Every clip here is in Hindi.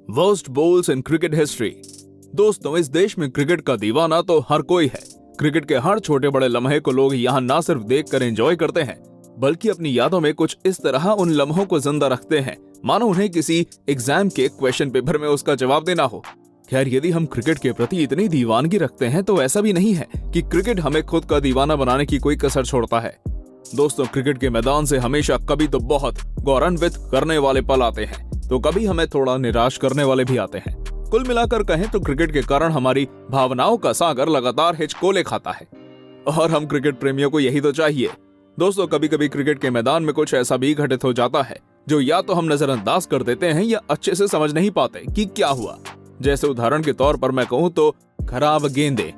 Worst balls in cricket history. दोस्तों, इस देश में क्रिकेट का दीवाना तो हर कोई है। क्रिकेट के हर छोटे बड़े लम्हे को लोग यहाँ ना सिर्फ देखकर एंजॉय करते हैं, बल्कि अपनी यादों में कुछ इस तरह उन लम्हों को जिंदा रखते हैं मानो उन्हें किसी एग्जाम के क्वेश्चन पेपर में उसका जवाब देना हो। खैर, यदि हम क्रिकेट के प्रति इतनी दीवानगी रखते हैं तो ऐसा भी नहीं है कि क्रिकेट हमें खुद का दीवाना बनाने की कोई कसर छोड़ता है। दोस्तों, क्रिकेट के मैदान से हमेशा कभी तो बहुत गौरवान्वित करने वाले पल आते हैं, तो कभी हमें थोड़ा निराश करने वाले भी आते हैं। कुल मिलाकर कहें तो क्रिकेट के कारण हमारी भावनाओं का सागर लगातार हिचकोले खाता है, और हम क्रिकेट प्रेमियों को यही तो चाहिए। दोस्तों, कभी कभी क्रिकेट के मैदान में कुछ ऐसा भी घटित हो जाता है जो या तो हम नजरअंदाज कर देते हैं या अच्छे से समझ नहीं पाते कि क्या हुआ। जैसे उदाहरण के तौर पर मैं कहूँ तो खराब गेंदें।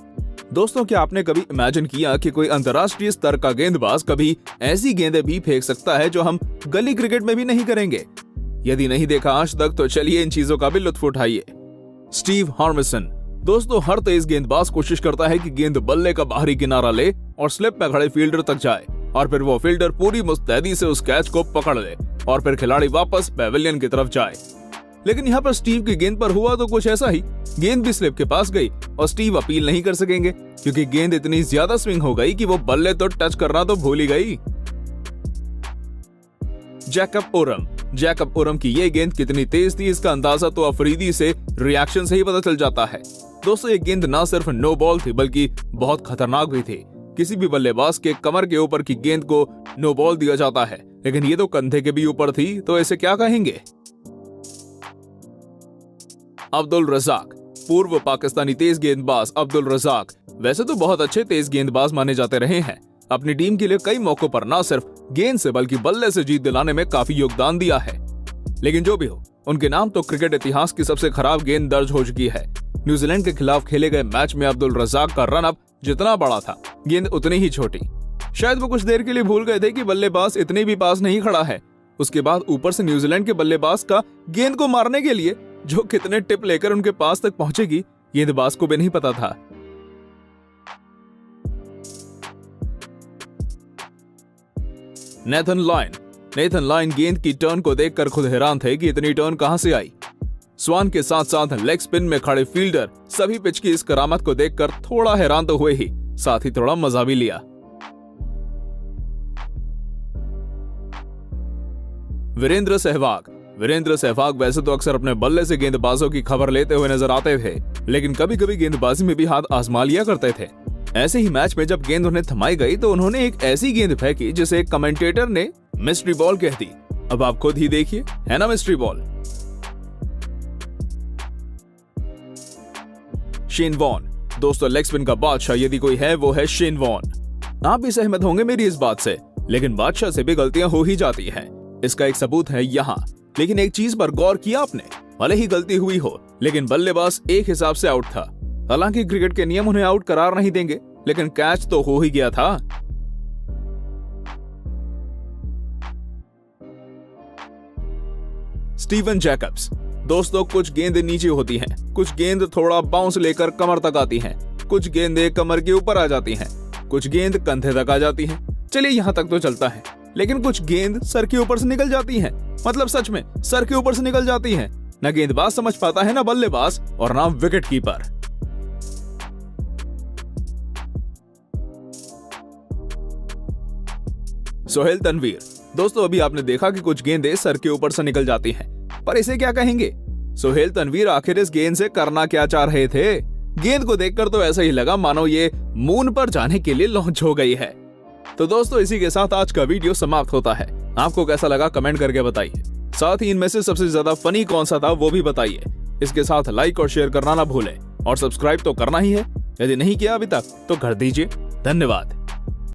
दोस्तों, क्या आपने कभी इमेजिन किया कि कोई अंतर्राष्ट्रीय स्तर का गेंदबाज कभी ऐसी गेंदें भी फेंक सकता है जो हम गली क्रिकेट में भी नहीं करेंगे? यदि नहीं देखा आज तक तो चलिए इन चीजों का भी लुत्फ उठाइए। Steve Harmison. दोस्तों, हर तेज गेंदबाज कोशिश करता है कि गेंद बल्ले का बाहरी किनारा ले और स्लिप में खड़े फील्डर तक जाए, और फिर वो फील्डर पूरी मुस्तैदी से उस कैच को पकड़ ले और फिर खिलाड़ी वापस पैवेलियन की तरफ जाए। लेकिन यहाँ पर स्टीव की गेंद पर हुआ तो कुछ ऐसा ही। गेंद भी स्लिप के पास गई और स्टीव अपील नहीं कर सकेंगे क्योंकि गेंद इतनी ज्यादा स्विंग हो गई कि वो बल्ले तो टच करना तो भूल ही गई। जैकब ओरम की ये गेंद कितनी तेज थी इसका अंदाजा तो अफरीदी से रिएक्शन से ही पता चल जाता है। दोस्तों, ये गेंद ना सिर्फ नो बॉल थी बल्कि बहुत खतरनाक भी थी। किसी भी बल्लेबाज के कमर के ऊपर की गेंद को नो बॉल दिया जाता है, लेकिन ये तो कंधे के भी ऊपर थी, तो इसे क्या कहेंगे? अब्दुल रज़ाक। पूर्व पाकिस्तानी तेज गेंदबाज अब्दुल रज़ाक वैसे तो बहुत अच्छे तेज गेंदबाज माने जाते रहे हैं। अपनी टीम के लिए कई मौकों पर न सिर्फ गेंद से बल्कि बल्ले से जीत दिलाने में काफी योगदान दिया है। लेकिन जो भी हो, उनके नाम तो क्रिकेट इतिहास की सबसे खराब गेंद दर्ज हो चुकी है। न्यूजीलैंड के खिलाफ खेले गए मैच में अब्दुल रज़ाक का रन अप जितना बड़ा था, गेंद उतनी ही छोटी। शायद वो कुछ देर के लिए भूल गए थे कि बल्लेबाज इतने भी पास नहीं खड़ा है। उसके बाद ऊपर से न्यूजीलैंड के बल्लेबाज का गेंद को मारने के लिए जो कितने टिप लेकर उनके पास तक पहुंचेगी, गेंदबाज को भी नहीं पता था। नेथन लायन गेंद की टर्न को देखकर खुद हैरान थे कि इतनी टर्न कहां से आई। स्वान के साथ साथ लेग स्पिन में खड़े फील्डर सभी पिच की इस करामत को देखकर थोड़ा हैरान तो हुए ही, साथ ही थोड़ा मजा भी लिया। वीरेंद्र सहवाग वैसे तो अक्सर अपने बल्ले से गेंदबाजों की खबर लेते हुए नजर आते थे, लेकिन कभी कभी गेंदबाजी में भी हाथ आजमा लिया करते थे। ऐसे ही मैच में जब गेंद उन्हें थमाई गई तो उन्होंने एक ऐसी गेंद फेंकी जिसे कमेंटेटर ने मिस्ट्री बॉल कह दी। अब आप खुद ही देखिए, है ना मिस्ट्री बॉल। Shane Warne. दोस्तों, लेग स्पिन का बादशाह यदि कोई है वो है शेन वॉर्न। आप भी सहमत होंगे मेरी इस बात से, लेकिन बादशाह से भी गलतियां हो ही जाती हैं। इसका एक सबूत है यहाँ। लेकिन एक चीज पर गौर किया आपने? भले ही गलती हुई हो, लेकिन बल्लेबाज एक हिसाब से आउट था। हालांकि क्रिकेट के नियम उन्हें आउट करार नहीं देंगे, लेकिन कैच तो हो ही गया था। Steven Jacobs. दोस्तों, कुछ गेंद नीचे होती हैं, कुछ गेंद थोड़ा बाउंस लेकर कमर तक आती हैं, कुछ गेंदें कमर के ऊपर आ जाती हैं, कुछ गेंद कंधे तक आ जाती हैं। चलिए यहाँ तक तो चलता है, लेकिन कुछ गेंद सर के ऊपर से निकल जाती हैं। मतलब सच में सर के ऊपर से निकल जाती हैं। न गेंदबाज समझ पाता है, न बल्लेबाज, और न विकेट कीपर। सोहेल तनवीर। दोस्तों, अभी आपने देखा कि कुछ गेंदें सर के ऊपर से निकल जाती हैं, पर इसे क्या कहेंगे? सोहेल तनवीर आखिर इस गेंद से करना क्या चाह रहे थे? गेंद को देखकर तो ऐसा ही लगा मानो ये मून पर जाने के लिए लॉन्च हो गई है। तो दोस्तों, इसी के साथ आज का वीडियो समाप्त होता है। आपको कैसा लगा कमेंट करके बताइए। साथ ही इनमें से सबसे ज्यादा फनी कौन सा था वो भी बताइए। इसके साथ लाइक और शेयर करना ना भूलें, और सब्सक्राइब तो करना ही है। यदि नहीं किया अभी तक तो कर दीजिए। धन्यवाद।